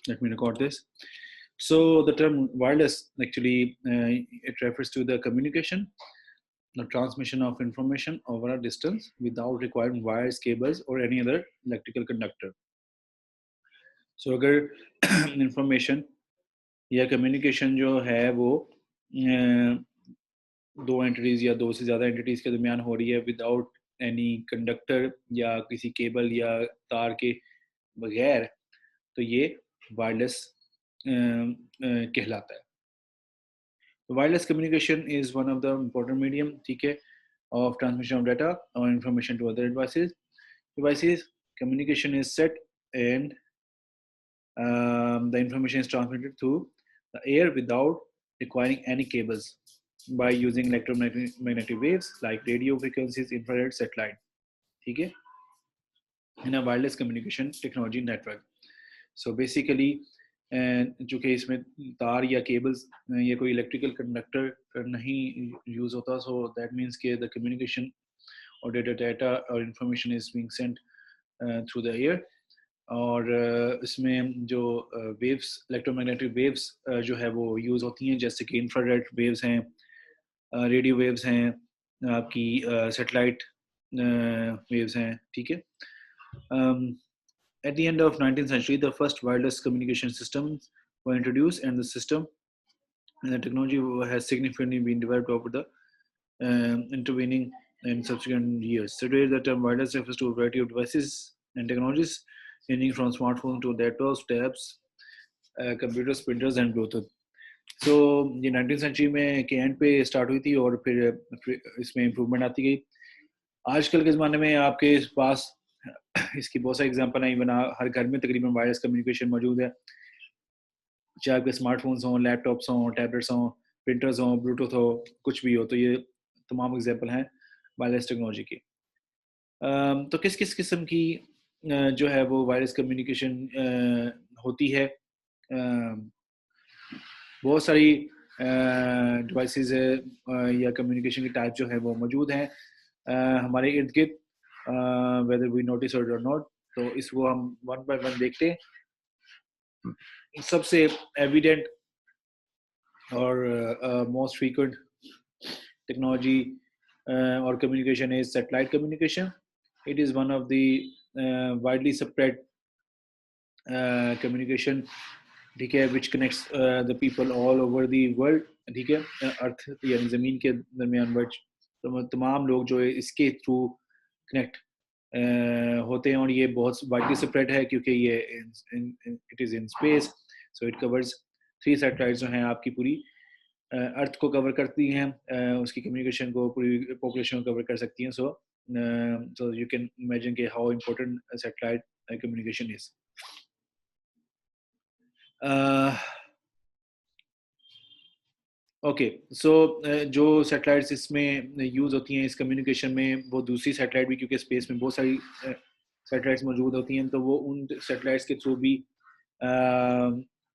Let me record this. So the term wireless actually it refers to the communication, the transmission of information over a distance without requiring wires, cables, or any other electrical conductor. So अगर information या communication जो है वो दो entities या दो से ज़्यादा एंटिटीज के दरमियान हो रही है विदाउट एनी कंडक्टर या किसी केबल या तार के बगैर, तो ये वायरलेस कहलाता है. Wireless communication is one of the important medium, ठीक है, of transmission of data or information to other devices. Communication is set and the information is transmitted through the air without requiring any cables by using electromagnetic waves like radio frequencies, infrared, satellite, ठीक है, in a wireless communication technology network. So basically जो कि इसमें तार या cables या कोई electrical conductor नहीं यूज होता, सो दैट मीन्स के द कम्युनिकेशन और डेटा और information is being Saint through the air. और इसमें जो वेव्स, इलेक्ट्रोमैग्नेटिक वेव्स जो है वो यूज़ होती हैं, जैसे कि इंफ्रारेड वेव्स हैं, रेडियो वेव्स हैं, आपकी सैटेलाइट वेव्स हैं, ठीक है. At the end of 19th century, the first wireless communication systems were introduced, and the technology has significantly been developed over the intervening and subsequent years. Today, the term wireless refers to a variety of devices and technologies, ranging from smartphones to laptops, tabs, computers, printers, and Bluetooth. So, ये 19th century में के and पे start हुई थी और फिर इसमें improvement आती गई. आजकल के ज़माने में आपके पास इसकी बहुत सारी एग्जांपल हैं. बना हर घर में तकरीबन वायरलेस कम्युनिकेशन मौजूद है, चाहे आपके स्मार्टफोन्स हों, लैपटॉप्स हों, टैबलेट्स हों, प्रिंटर्स हों, ब्लूटूथ हो, कुछ भी हो, तो ये तमाम एग्जांपल हैं वायरलेस टेक्नोलॉजी की. तो किस किस किस्म की जो है वो वायरलेस कम्युनिकेशन होती है. बहुत सारी डिवाइसेस या कम्युनिकेशन की टाइप जो है वो मौजूद हैं हमारे इर्द गिर्द, whether we notice it or not. तो इसको हम वन बाय वन देखते हैं. सबसे एविडेंट और मोस्ट फ्रीक्वेंट टेक्नोलॉजी और communication is satellite communication. It is one of the widely spread communication, ठीक है, which connects the people all over the world, ठीक है, अर्थ यानी ज़मीन के दरमियान वर्ड तमाम लोग जो है इसके थ्रू कनेक्ट होते हैं. और ये बहुत वाइडली स्प्रेड है क्योंकि ये it is in space. So it covers 3 satellites जो हैं आपकी पूरी अर्थ को कवर करती हैं, उसकी कम्युनिकेशन को, पूरी पॉपुलेशन को कवर कर सकती हैं. सो यू कैन इमेजिन के how important satellite communication is. Okay, so जो सैटेलाइट्स इसमें यूज़ होती हैं इस कम्युनिकेशन में, वो दूसरी सैटेलाइट भी, क्योंकि स्पेस में बहुत सारी सैटेलाइट्स मौजूद होती हैं, तो वो उन सैटेलाइट्स के थ्रू भी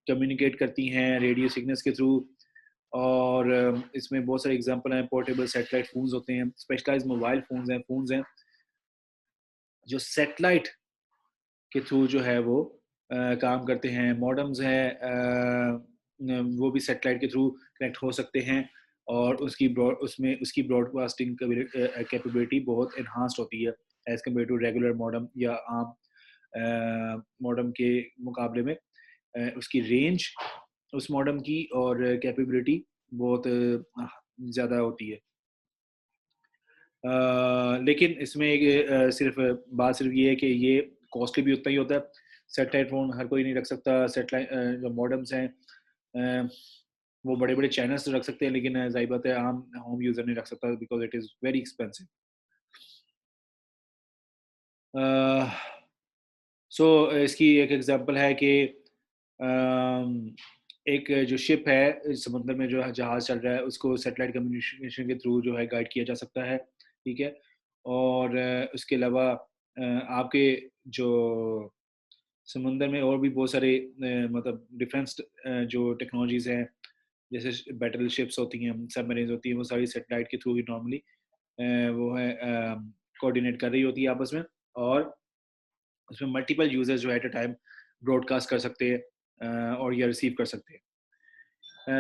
कम्युनिकेट करती हैं रेडियो सिग्नल्स के थ्रू. और इसमें बहुत सारे एग्जांपल हैं. पोर्टेबल सैटेलाइट फोन्स होते हैं, स्पेशलाइज्ड मोबाइल फोन्स हैं जो सैटेलाइट के थ्रू जो है वो काम करते हैं. मॉडेम्स हैं, वो भी सैटेलाइट के थ्रू कनेक्ट हो सकते हैं और उसकी ब्रॉडकास्टिंग कैपेबिलिटी बहुत एनहांस्ड होती है as compare to regular modem या आम मॉडेम के मुकाबले में. उसकी रेंज उस मॉडेम की और कैपेबिलिटी बहुत ज़्यादा होती है. लेकिन इसमें सिर्फ ये है कि ये कॉस्टली भी उतना ही होता है. सैटेलाइट फ़ोन हर कोई नहीं रख सकता. सैटेलाइट जो मॉडेम्स हैं वो बड़े बड़े चैनल्स रख सकते हैं, लेकिन ज़ाहिर बात है आम होम यूज़र नहीं रख सकता because it is very expensive. So इसकी एक एग्जांपल है कि एक जो शिप है समुद्र में, जो जहाज़ चल रहा है, उसको सैटेलाइट कम्युनिकेशन के थ्रू जो है गाइड किया जा सकता है, ठीक है. और उसके अलावा आपके जो समुंदर में और भी बहुत सारे मतलब डिफेंस जो टेक्नोलॉजीज़ हैं, जैसे बैटल शिप्स होती हैं, सबमरीन्स होती हैं, वो सारी सैटेलाइट के थ्रू ही नॉर्मली वो है कोऑर्डिनेट कर रही होती है आपस में. और उसमें मल्टीपल यूजर्स जो एट अ टाइम ब्रॉडकास्ट कर सकते हैं और या रिसीव कर सकते हैं।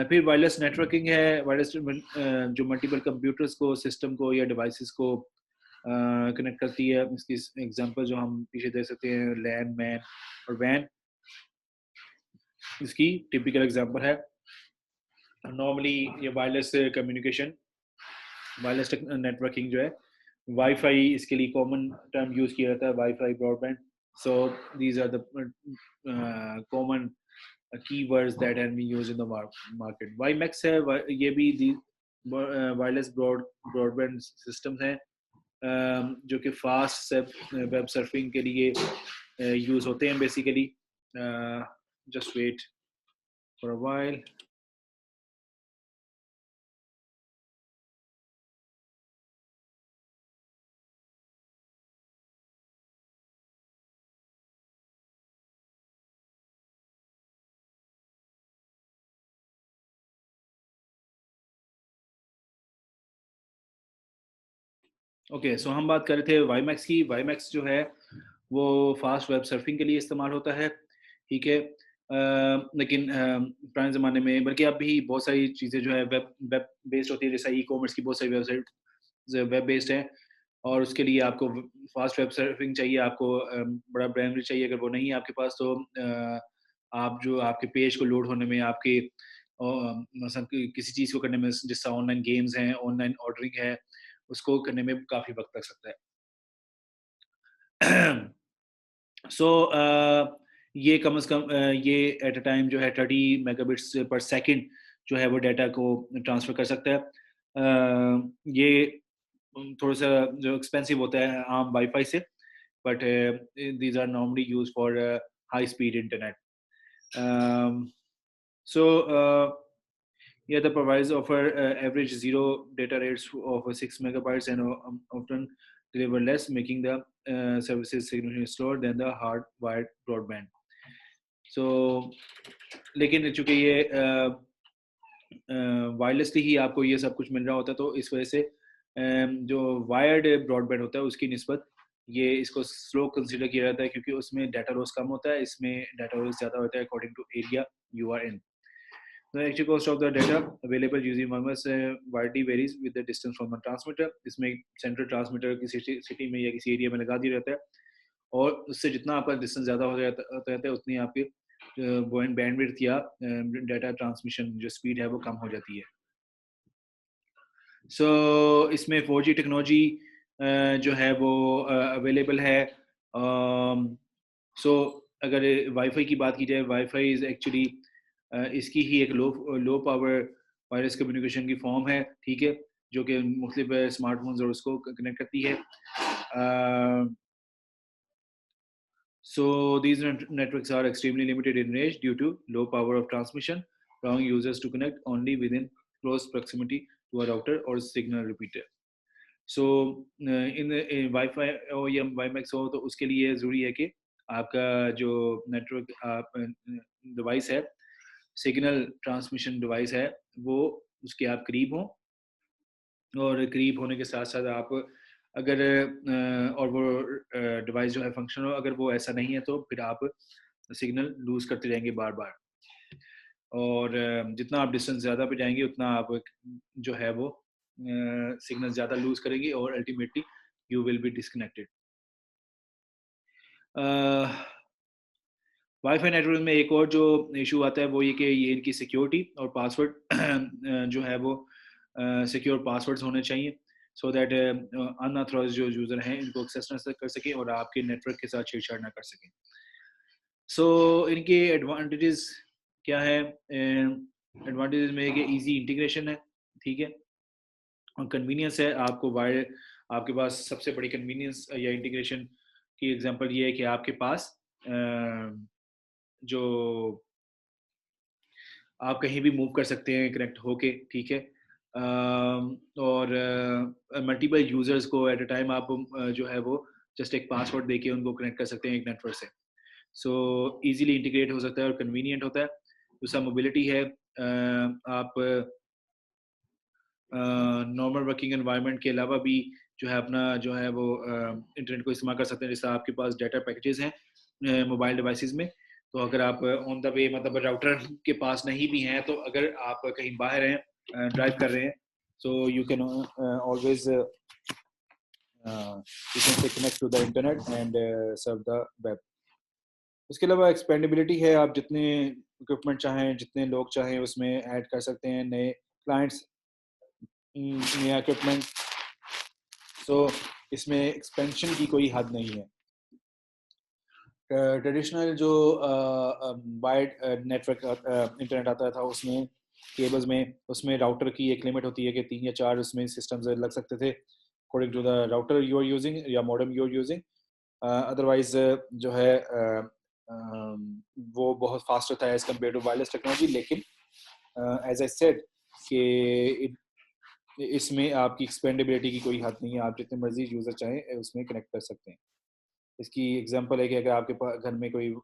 फिर वायरलेस नेटवर्किंग है, वायरलेस जो मल्टीपल कंप्यूटर्स को, सिस्टम को या डिवाइसेस को कनेक्ट करती है। इसकी एग्जांपल जो हम पीछे देख सकते हैं, लैन, मैन और वैन, इसकी टिपिकल एग्जांपल है। नॉर्मली ये वायरलेस कम्युनिकेशन, वायरलेस नेटवर्किंग जो है, वाईफाई इसके लिए कॉमन टर्म यूज किया जाता है, wifi, broadband. So these are the common keywords that have been used in the market. WiMAX है, ये भी वायरलेस ब्रॉडबैंड सिस्टम्स हैं जो कि फास्ट वेब सर्फिंग के लिए यूज होते हैं basically. Just wait for a while. Okay, so हम बात कर रहे थे वाईमैक्स की। वाईमैक्स जो है वो फास्ट वेब सर्फिंग के लिए इस्तेमाल होता है, ठीक है। लेकिन पुराने ज़माने में, बल्कि अब भी बहुत सारी चीज़ें जो है वेब वेब बेस्ड होती है, जैसे ई कॉमर्स की बहुत सारी वेबसाइट वेब बेस्ड है, और उसके लिए आपको फास्ट वेब सर्फिंग चाहिए, आपको बड़ा बैंडविड्थ चाहिए। अगर वो नहीं है आपके पास, तो आप जो आपके पेज को लोड होने में, आपके मतलब किसी चीज़ को करने में, जिससे ऑनलाइन गेम्स हैं, ऑनलाइन ऑर्डरिंग है, उसको करने में काफ़ी वक्त लग सकता है। सो ये कम से कम ये एट अ टाइम जो है 30 मेगाबिट्स पर सेकंड जो है वो डाटा को ट्रांसफ़र कर सकता है। ये थोड़ा सा जो एक्सपेंसिव होता है आम वाईफाई से, but these are normally use for high speed internet. So yeah, the providers offer average zero data rates of 6 megabytes and often deliver less, making the services significantly slower than the hardwired broadband. So, लेकिन चूंकि ये wirelessly ही आपको ये सब कुछ मिल रहा होता है, तो इस वजह से जो वायर्ड ब्रॉडबैंड होता है उसकी निस्बत ये इसको स्लो कंसीडर किया जाता है, क्योंकि उसमें डाटा लॉस कम होता है, इसमें डाटा लॉस ज़्यादा होता है according to area you are in. The actual cost of the data available using WiMAX widely varies with the distance from the transmitter. इसमें सेंट्रल ट्रांसमीटर किसी सिटी में या किसी एरिया में लगा दिया जाता है, और उससे जितना आपका डिस्टेंस ज़्यादा हो जाता है उतनी आपकी बैंडविड्थ या डाटा ट्रांसमिशन जो स्पीड है वो कम हो जाती है। सो इसमें 4G टेक्नोलॉजी जो है वो अवेलेबल है। सो अगर वाईफाई की बात की जाए, वाईफाई इज़ एक्चुअली इसकी ही एक लो पावर वायरलेस कम्युनिकेशन की फॉर्म है, ठीक है, जो कि मुख्तलिफ स्मार्टफोन्स और उसको कनेक्ट करती है। So these networks are extremely limited in range due to low power of transmission, allowing users to connect only within close proximity to a router or signal repeater. So in Wi-Fi हो या WiMAX हो, तो उसके लिए ज़रूरी है कि आपका जो नेटवर्क डिवाइस है, सिग्नल ट्रांसमिशन डिवाइस है, वो उसके आप करीब हों, और करीब होने के साथ साथ आप अगर और वो डिवाइस जो है फंक्शनल हो, अगर वो ऐसा नहीं है तो फिर आप सिग्नल लूज़ करते जाएंगे बार बार, और जितना आप डिस्टेंस ज़्यादा पे जाएंगे उतना आप जो है वो सिग्नल ज़्यादा लूज़ करेंगे, और ultimately you will be disconnected. Wifi network में एक और जो इशू आता है वो ये कि ये इनकी सिक्योरिटी और पासवर्ड जो है वो सिक्योर पासवर्ड्स होने चाहिए, सो दैट अनऑथराइज्ड जो यूज़र हैं इनको एक्सेस ना कर सकें और आपके नेटवर्क के साथ छेड़छाड़ ना कर सकें। सो इनके एडवांटेजेस क्या है? एडवांटेजेस में कि इजी इंटीग्रेशन है, ठीक है, और कन्वीनियंस है। आपको वायर, आपके पास सबसे बड़ी कन्वीनियंस या इंटीग्रेशन की एग्जांपल ये है कि आपके पास जो आप कहीं भी मूव कर सकते हैं कनेक्ट होके, ठीक है, और मल्टीपल यूजर्स को एट अ टाइम आप जो है वो जस्ट एक पासवर्ड देके उनको कनेक्ट कर सकते हैं एक नेटवर्क से। सो इजीली इंटीग्रेट हो सकता है और कन्वीनियंट होता है। दूसरा मोबिलिटी है। आप नॉर्मल वर्किंग एनवायरनमेंट के अलावा भी जो है अपना जो है वो इंटरनेट को इस्तेमाल कर सकते हैं, जैसे आपके पास डाटा पैकेजेस हैं मोबाइल डिवाइसेस में, तो अगर आप ऑन द वे मतलब राउटर के पास नहीं भी हैं, तो अगर आप कहीं बाहर हैं, ड्राइव कर रहे हैं, so you can always you can say connect to the internet and serve the web. इसके अलावा एक्सपेंडेबिलिटी है, आप जितने इक्विपमेंट चाहें, जितने लोग चाहें उसमें ऐड कर सकते हैं नए क्लाइंट्स, नया इक्विपमेंट। सो इसमें एक्सपेंशन की कोई हद नहीं है। ट्रेडिशनल जो वाइड नेटवर्क इंटरनेट आता था उसमें केबल्स में, उसमें राउटर की एक लिमिट होती है कि 3 या 4 उसमें सिस्टम्स लग सकते थे according to the router you are using या modem you are using. Otherwise जो है वो बहुत फास्ट होता है as compare to wireless technology. लेकिन एज आई सेड कि इसमें आपकी एक्सपेंडेबिलिटी की कोई हद नहीं है, आप जितने मर्जी यूज़र चाहें उसमें कनेक्ट कर सकते हैं। इसकी एग्जांपल है कि अगर आपके घर में कोई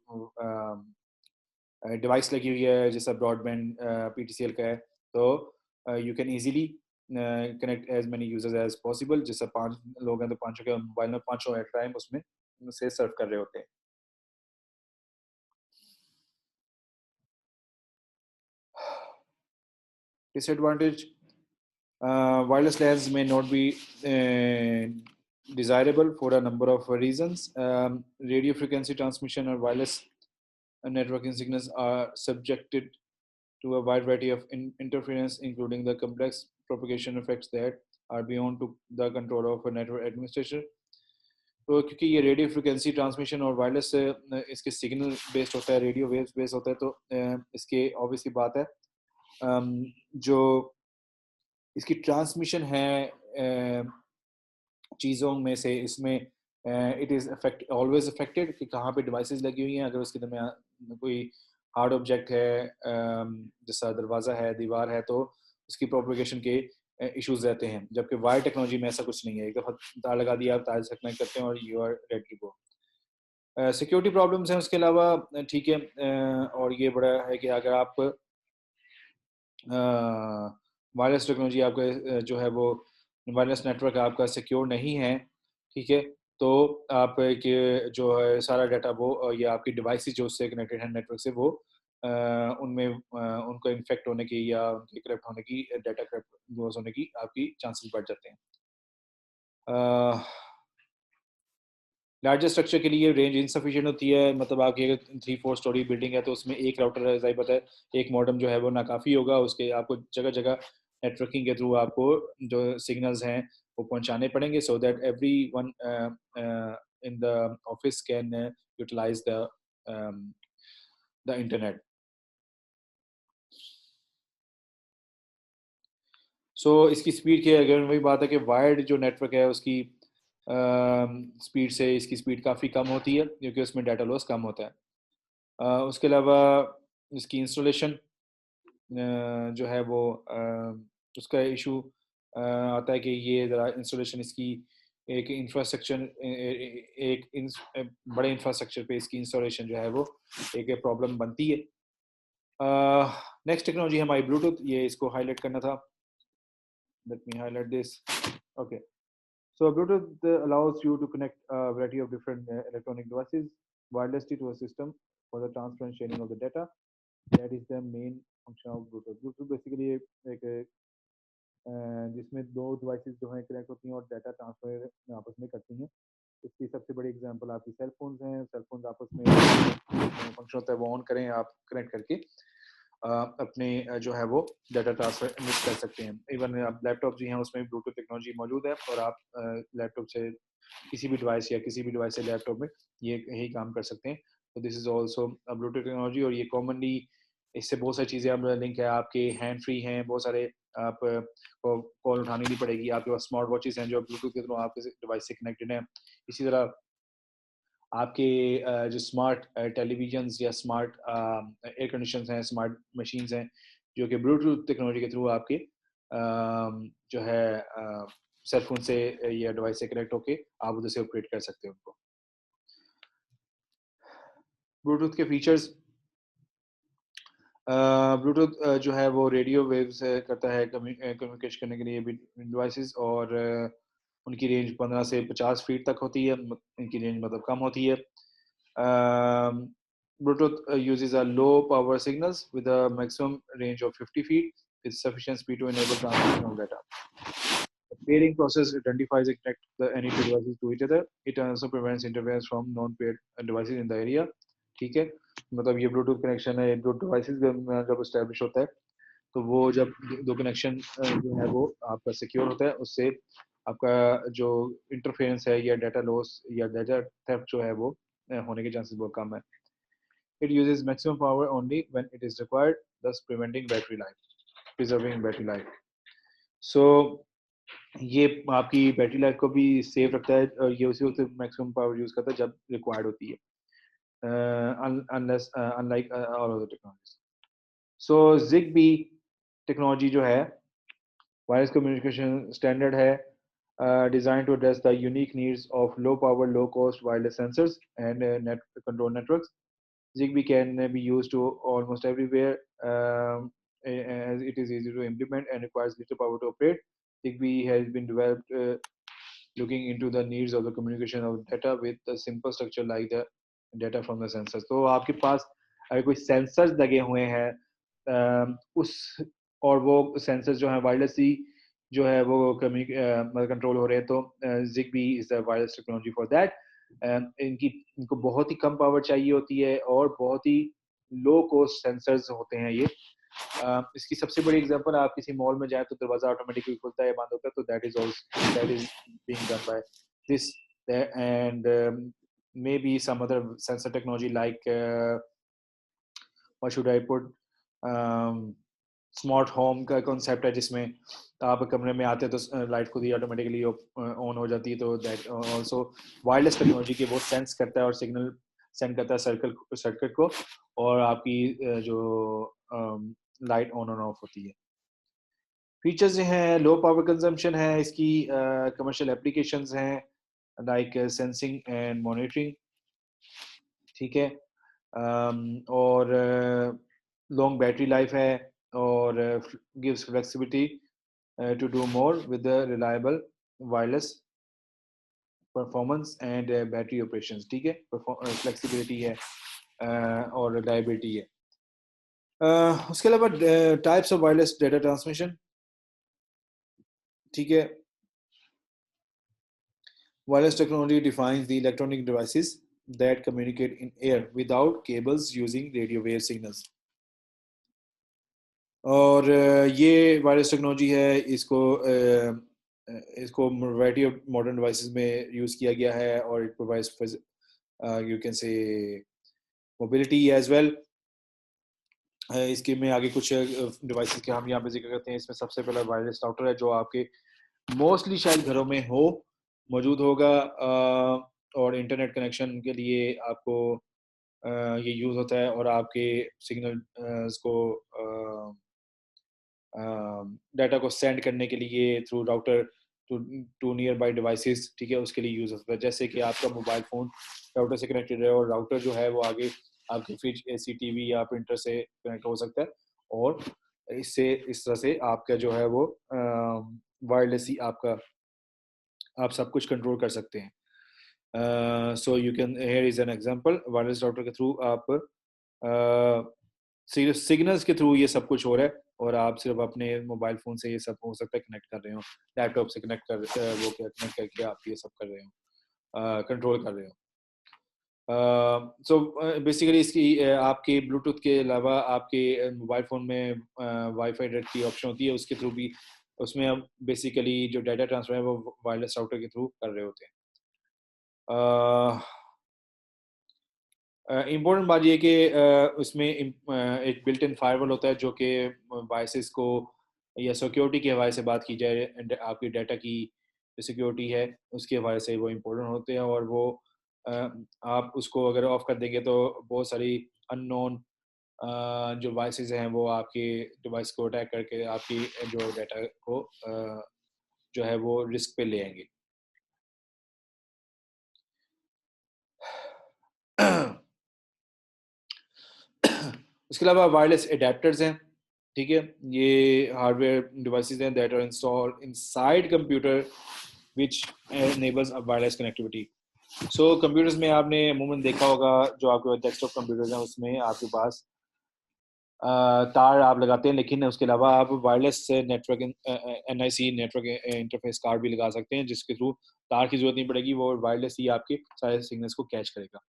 डिवाइस लगी हुई है जैसा ब्रॉडबैंड PTCL का है, तो you can easily connect as many users as possible. जैसा 5 लोग हैं तो 5 के मोबाइल में 5 एट टाइम उसमें से सर्व कर रहे होते हैं। Disadvantage, wireless LANs may not be desirable for a number of reasons. Radio frequency transmission or wireless networking signals are subjected to a wide variety of interference, including the complex propagation effects that are beyond to the control of a network administrator. तो क्योंकि ये radio frequency transmission और wireless इसके signal based होता है, radio waves based होता है, तो इसके ऑब्वियसली बात है जो इसकी ट्रांसमिशन है चीज़ों में से, इसमें it is affect always affected कि कहाँ पे डिवाइसेस लगी हुई हैं। अगर उसके दरमियान कोई हार्ड ऑब्जेक्ट है, जैसा दरवाज़ा है, दीवार है, तो उसकी प्रोपगेशन के इश्यूज रहते हैं। जबकि वायर टेक्नोलॉजी में ऐसा कुछ नहीं है, एक दफ़ा तार लगा दिया, आप तार से कनेक्ट करते हैं और you are ready to go. Security problems हैं उसके अलावा, ठीक है, और ये बड़ा है कि अगर आप वायरलेस टेक्नोलॉजी आपका जो है वो वायरलेस नेटवर्क आपका सिक्योर नहीं है, ठीक है, तो आप के जो है सारा डाटा वो ये आपकी डिवाइस जो उससे कनेक्टेड है नेटवर्क से, वो उनमें उनको इन्फेक्ट होने की या उनके करप्ट होने की, डाटा करप्ट लॉस होने की आपकी चांसेस बढ़ जाते हैं। लार्जर स्ट्रक्चर के लिए रेंज इनसफिशिएंट होती है, मतलब आपकी अगर 3-4 स्टोरी बिल्डिंग है तो उसमें एक राउटर है, ज़ाहिर बात है एक मॉडेम जो है वो नाकाफ़ी होगा। उसके आपको जगह जगह नेटवर्किंग के थ्रू आपको जो सिग्नल्स हैं वो पहुंचाने पड़ेंगे, so that everyone in the office can utilise the internet. So इसकी स्पीड की अगर वही बात है कि वायर्ड जो नेटवर्क है उसकी स्पीड से इसकी स्पीड काफ़ी कम होती है, क्योंकि उसमें डाटा लॉस कम होता है। उसके अलावा इसकी इंस्टॉलेशन जो है वो उसका इशू आता है कि ये ज़रा इंस्टॉलेशन इसकी एक इंफ्रास्ट्रक्चर बड़े इंफ्रास्ट्रक्चर पे इसकी इंस्टॉलेशन जो है वो एक प्रॉब्लम बनती है। नेक्स्ट टेक्नोलॉजी है हमारी ब्लूटूथ, ये इसको हाईलाइट करना था। Let me highlight this. Okay, so Bluetooth allows you to connect a variety of different electronic devices wirelessly to a system for the transfer and sharing of the data. That is the main function of Bluetooth. Bluetooth basically एक जिसमें दो devices जो हैं connect होती हैं और data transfer आपस में करती हैं। इसकी सबसे बड़ी एग्जांपल आपकी सेल फोन्स हैं। सेल फोन्स आपस में फंक्शन होता है वो ऑन करें, आप कनेक्ट करके अपने जो है वो डाटा ट्रांसफर कर सकते हैं। इवन आप लैपटॉप जी हैं उसमें ब्लूटूथ टेक्नोलॉजी मौजूद है, और आप लैपटॉप से किसी भी डिवाइस या किसी भी डिवाइस से लैपटॉप में ये यही काम कर सकते हैं। तो this is also Bluetooth technology, और ये कॉमनली इससे बहुत सारी चीज़ें अब लिंक है, आपके हैंड फ्री हैं बहुत सारे, आप को कॉल उठानी नहीं पड़ेगी, आपके पास स्मार्ट वॉचेस हैं जो ब्लूटूथ के थ्रू आपके डिवाइस से कनेक्टेड हैं। इसी तरह आपके जो स्मार्ट टेलीविजन्स या स्मार्ट एयर कंडीशंस हैं, स्मार्ट मशीन्स हैं, जो कि ब्लूटूथ टेक्नोलॉजी के थ्रू आपके जो है सेल फोन से या डिवाइस से कनेक्ट होके आप उधर से ऑपरेट कर सकते हो उनको। ब्लूटूथ के फीचर्स, ब्लूटूथ जो है वो रेडियो वेव्स करता है कम्युनिकेशन करने के लिए डिवाइसेस, और उनकी रेंज 15 से 50 फीट तक होती है, इनकी रेंज मतलब कम होती है। Bluetooth uses a low power signals with a maximum range of 50 feet with sufficient speed to enable transmission of data. The pairing process identifies and connects any two devices to each other. It also prevents interference from non-paired devices in the area. ठीक है, मतलब ये Bluetooth connection है दो devices जब establish होता है तो वो जब दो कनेक्शन जो है वो आपका सिक्योर होता है उससे आपका जो इंटरफेरेंस है या डाटा लॉस या डाटा थेफ्ट जो है वो होने के चांसेस बहुत कम है. It uses maximum power only when it is required, thus preserving battery life. So ये आपकी बैटरी लाइफ को भी सेव रखता है और ये उसी वक्त मैक्सिमम पावर यूज करता है जब रिक्वायर्ड होती है, unlike all other technologies. So ZigBee technology जो है वायरलेस कम्युनिकेशन स्टैंडर्ड है, designed to address the unique needs of low power, low cost wireless sensors and net control networks. ZigBee can be used to almost everywhere, as it is easy to implement and requires little power to operate. ZigBee has been developed looking into the needs of the communication of data with a simple structure like the data from the sensors. तो आपके पास अगर कोई sensors लगे हुए हैं उस और वो सेंसर्स जो हैं वायरलेसली जो है वो मतलब कंट्रोल हो रहे हैं तो ZigBee is the wireless technology for that. इनको बहुत ही कम पावर चाहिए होती है और बहुत ही लो कॉस्ट सेंसर्स होते हैं ये. इसकी सबसे बड़ी एग्जांपल आप किसी मॉल में जाए तो दरवाजा ऑटोमेटिकली खुलता है बंद होता है तो that is being done by this and maybe some other sensor technology like what should I put, smart home का कॉन्सेप्ट है जिसमें आप कमरे में आते हैं तो लाइट खुद ही ऑटोमेटिकली ऑन हो जाती है तो दैट ऑल्सो वायरलेस टेक्नोलॉजी के वो सेंस करता है और सिग्नल सेंड करता है सर्किट को और आपकी जो लाइट ऑन और ऑफ होती है. फीचर्स जो हैं लो पावर कंजम्पशन है इसकी, कमर्शियल एप्लीकेशंस हैं लाइक सेंसिंग एंड मॉनिटरिंग, ठीक है, और लॉन्ग बैटरी लाइफ है और gives flexibility to do more with the reliable wireless performance and battery operations. ठीक है, flexibility है और reliability है. उसके अलावा types of wireless data transmission, ठीक है, wireless technology defines the electronic devices that communicate in air without cables using radio wave signals. और ये वायरलेस टेक्नोलॉजी है इसको वैरायटी ऑफ मॉडर्न डिवाइसेस में यूज़ किया गया है और it provides you can say mobility as well. इसके में आगे कुछ डिवाइसेस के हम यहाँ पे जिक्र करते हैं. इसमें सबसे पहला वायरलेस राउटर है जो आपके मोस्टली शायद घरों में मौजूद होगा और इंटरनेट कनेक्शन के लिए आपको ये यूज़ होता है और आपके सिग्नल को डाटा को सेंड करने के लिए through router to nearby devices, ठीक है, उसके लिए यूज़ होता है. जैसे कि आपका मोबाइल फ़ोन राउटर से कनेक्टेड है और राउटर जो है वो आगे आपके फ्रिज AC TV या प्रिंटर से कनेक्ट हो सकता है और इस तरह से आपका जो है वो वायरलेसली आप सब कुछ कंट्रोल कर सकते हैं. So you can hear is an example. Wireless router के थ्रू आप सिग्नल्स के थ्रू ये सब कुछ हो रहा है और आप सिर्फ अपने मोबाइल फ़ोन से ये सब हो सकता है कनेक्ट कर रहे हो, लैपटॉप से कनेक्ट कनेक्ट करके आप ये सब कर रहे हो, कंट्रोल कर रहे हो. सो बेसिकली इसकी आपके ब्लूटूथ के अलावा आपके मोबाइल फ़ोन में वाईफाई डायरेक्ट की ऑप्शन होती है, उसके थ्रू भी उसमें अब बेसिकली जो डाटा ट्रांसफ़र है वो वायरलेस राउटर के थ्रू कर रहे होते हैं. इम्पोर्टेंट बात ये कि उसमें एक बिल्ट इन फायरवॉल होता है जो कि डिवाइसेस को या सिक्योरिटी के हवाले से बात की जाए आपकी डाटा की सिक्योरिटी है उसके हवाले से वो इम्पोर्टेंट होते हैं और वो आप उसको अगर ऑफ कर देंगे तो बहुत सारी अननोन जो डिवाइसेस हैं वो आपके डिवाइस को अटैक करके आपकी जो डाटा को जो है वो रिस्क पे ले आएंगे. उसके अलावा वायरलेस एडेप्टर्स हैं, ठीक है, ये हार्डवेयर डिवाइसेस हैं that are installed inside computer which enables a wireless connectivity. So computers में आपने अमूमन देखा होगा, जो आपके डेस्कटॉप कंप्यूटर्स हैं उसमें आपके पास तार आप लगाते हैं, लेकिन उसके अलावा आप wireless network NIC network interface card भी लगा सकते हैं, जिसके थ्रू तार की जरूरत नहीं पड़ेगी, वो वायरलेस ही आपके सारे सिग्नल्स को कैच करेगा.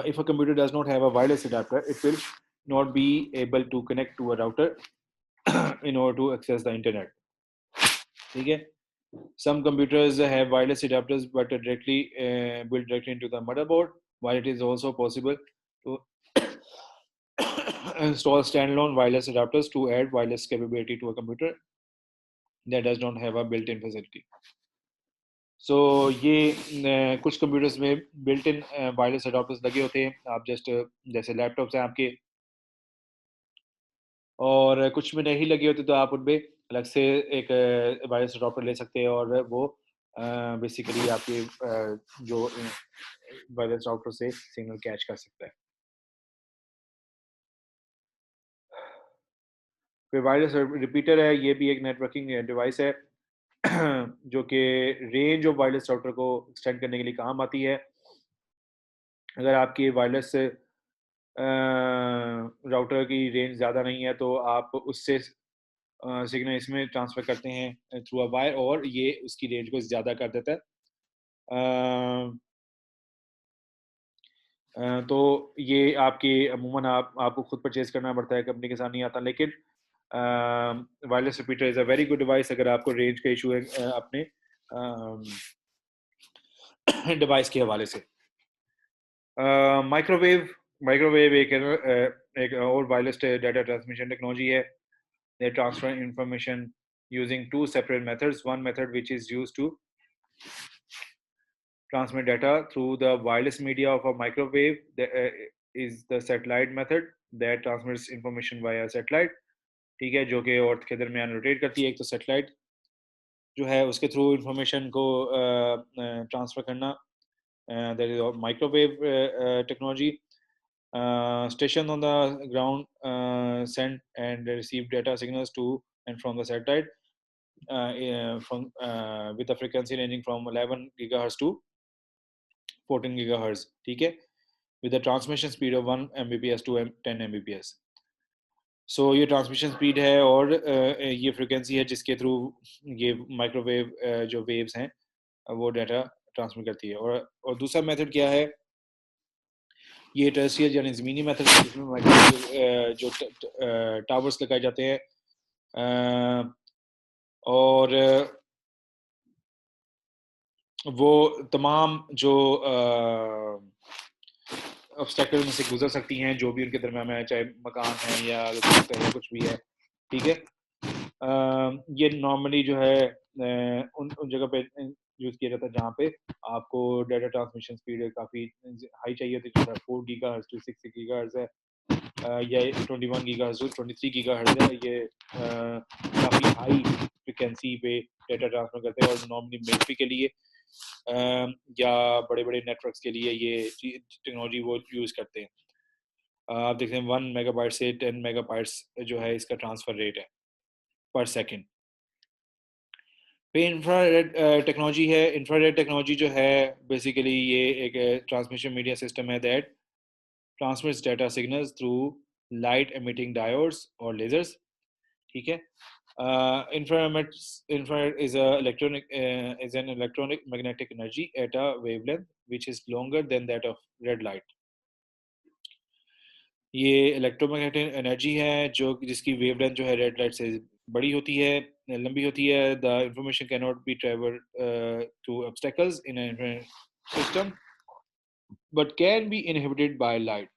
If a computer does not have a wireless adapter, it will not be able to connect to a router in order to access the internet. ठीक है. Some computers have wireless adapters but are directly built directly into the motherboard, while it is also possible to install standalone wireless adapters to add wireless capability to a computer that does not have a built-in facility. So ये कुछ computers में built in wireless adapters लगे होते हैं. आप just जैसे laptops हैं आपके, और कुछ में नहीं लगे होते तो आप उनमें अलग से एक वायरलेस अडाप्टर ले सकते हैं, और वो बेसिकली आपके जो वायरलेस अडाप्टर से सिग्नल कैच कर सकता है. फिर वायरलेस रिपीटर है, ये भी एक नेटवर्किंग डिवाइस है जो कि रेंज ऑफ वायरलेस राउटर को एक्सटेंड करने के लिए काम आती है. अगर आपकी वायरलेस राउटर की रेंज ज़्यादा नहीं है तो आप उससे सिग्नल इसमें ट्रांसफ़र करते हैं थ्रू अ वायर, और ये उसकी रेंज को ज़्यादा कर देता है. तो ये आपके अमूमन आपको खुद परचेज़ करना पड़ता है, कंपनी के साथ नहीं आता. लेकिन wireless repeater is a very good device अगर आपको रेंज का इशू है अपने डिवाइस के हवाले से. माइक्रोवेव माइक्रोवेव एक और वायरलेस डाटा ट्रांसमिशन टेक्नोलॉजी है. They transfer information using two separate methods. One method which is used to transmit data through the wireless media of a microwave is the satellite method that transmits information via satellite. ठीक है, जो कि अर्थ के दरमियान rotate करती है. एक तो सैटेलाइट जो है उसके थ्रू इंफॉर्मेशन को ट्रांसफ़र करना, that is microwave technology. Station on the ground send and receive data signals to and from the satellite with a frequency ranging from 11 gigahertz to 14 gigahertz. ठीक है, with a transmission speed of 1 Mbps to 10 Mbps. So ये transmission speed है और ये frequency है जिसके through ये microwave जो वेव्स हैं वो डाटा ट्रांसमिट करती है. और दूसरा मेथड क्या है, ये टेरेस्ट्रियल यानी ज़मीनी मेथड है, जिसमें माइक्रोवेव जो टावर्स लगाए जाते हैं और वो तमाम जो ऑब्स्टेकल में से गुजर सकती हैं, जो भी उनके दरमियान में है, चाहे मकान है या कुछ भी है. ठीक है, ये नॉर्मली जो है उन जगह पे यूज़ किया जाता है जहाँ पे आपको डाटा ट्रांसमिशन स्पीड काफ़ी हाई चाहिए होती है, जैसे 4 गीगाहर्ट्ज़ टू 6 गीगाहर्ट्ज़ है, या 21 गीगाहर्ट्ज़ टू 23 गीगाहर्ट्ज़ है. ये काफ़ी हाई फ्रिक्वेंसी पे डाटा ट्रांसफर करते हैं, और नॉर्मली मिलिट्री के लिए या बड़े बड़े नेटवर्क्स के लिए ये टेक्नोलॉजी वो यूज़ करते हैं. आप देखते हैं 1 मेगाबाइट से 10 मेगाबाइट्स जो है इसका ट्रांसफ़र रेट है पर सेकंड. फिर इंफ्रारेड टेक्नोलॉजी है. इंफ्रारेड टेक्नोलॉजी जो है बेसिकली ये एक ट्रांसमिशन मीडिया सिस्टम है that transmits data signals through light emitting diodes और लेजर्स. ठीक है, infrared is an electronic magnetic energy at a wavelength which is longer than that of red light. ये electromagnetic energy है जो जिसकी wavelength जो है रेड लाइट से बड़ी होती है, लंबी होती है. The information can not be travel through obstacles in an system but can be inhibited by light.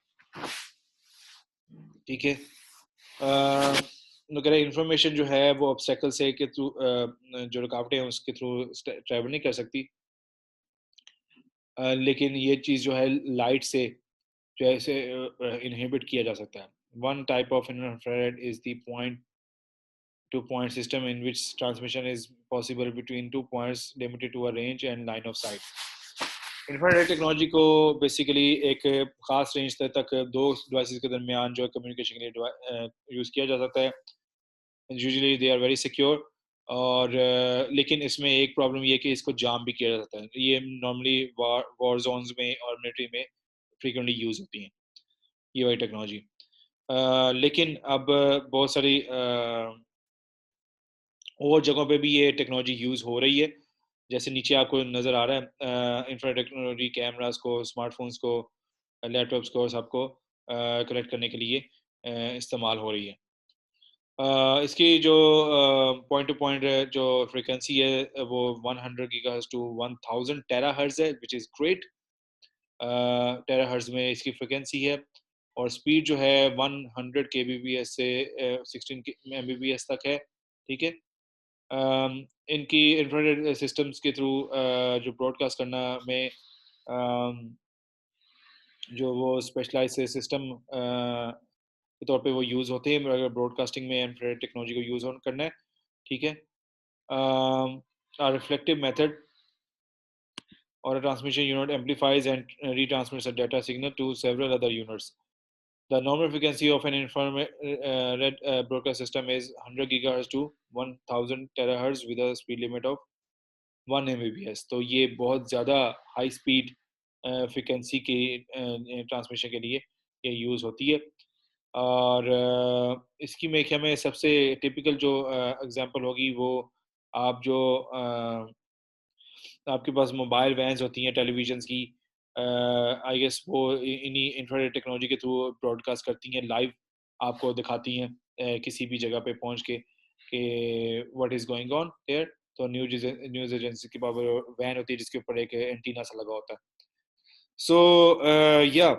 ठीक है, इंफॉर्मेशन जो है वो ऑब्स्टेकल से के थ्रू जो रुकावटें हैं उसके थ्रू ट्रेवल नहीं कर सकती, लेकिन ये चीज़ जो है लाइट से जो है इसे इनहिबिट किया जा सकता है. One type of infrared is the point to point system in which transmission is possible between 2 points limited to a range and line of sight. Infrared technology को बेसिकली एक खास रेंज तक दो डिवाइसेस के दरमियान जो कम्युनिकेशन के लिए यूज़ किया जा सकता है. Usually they are very secure. और लेकिन इसमें एक प्रॉब्लम ये है कि इसको जाम भी किया जाता है। ये नॉर्मली वॉर जोन्स में और मिलिट्री में फ्रीक्वेंटली यूज़ होती हैं ये वाली टेक्नोलॉजी। लेकिन अब बहुत सारी और जगहों पे भी ये टेक्नोलॉजी यूज़ हो रही है। जैसे नीचे आपको नज़र आ रहा है इंफ्रारेड टेक्नोलॉजी कैमरास को, स्मार्टफोन्स को, लैपटॉप्स को सबको कनेक्ट करने के लिए इस्तेमाल हो रही है। इसकी जो पॉइंट टू पॉइंट जो फ्रीक्वेंसी है वो 100 गीगाहर्ट्ज़ टू 1000 टेराहर्ट्ज़ है, व्हिच इज़ ग्रेट। टेराहर्ट्ज़ में इसकी फ्रीक्वेंसी है और स्पीड जो है 100 केबीपीएस से 16 एमबीपीएस तक है। ठीक है। इनकी इंफ्रारेड सिस्टम्स के थ्रू जो ब्रॉडकास्ट करना में जो वो स्पेशलाइज सिस्टम के तौर पे वो यूज़ होते हैं अगर ब्रॉडकास्टिंग में इंफ्रारेड टेक्नोलॉजी को यूज़ ऑन करना है। ठीक है। Reflective method or a transmission unit amplifies and retransmits a data signal to several other units. The normal frequency of an infrared broadcast system is 100 gigahertz to 1000 terahertz with a speed limit of 1 mbps. तो ये बहुत ज़्यादा high speed frequency के transmission के लिए ये use होती है। और इसकी मेरे ख्याल में सबसे टिपिकल जो एग्जांपल होगी वो आप जो आपके पास मोबाइल वैन्स होती हैं टेलीविजन्स की, आई गेस वो इन्हीं इंफ्रारेड टेक्नोलॉजी के थ्रू ब्रॉडकास्ट करती हैं, लाइव आपको दिखाती हैं किसी भी जगह पे पहुंच के कि what is going on their. तो न्यूज़ एजेंसी की पावर वैन होती है जिसके ऊपर एक एंटीना सा लगा होता है। सो या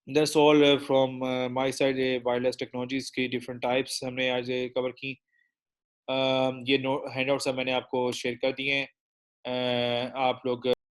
that's all from my side. Wireless technologies की डिफरेंट टाइप्स हमने आज कवर की। ये हैंडआउट्स मैंने आपको शेयर कर दिए हैं। आप लोग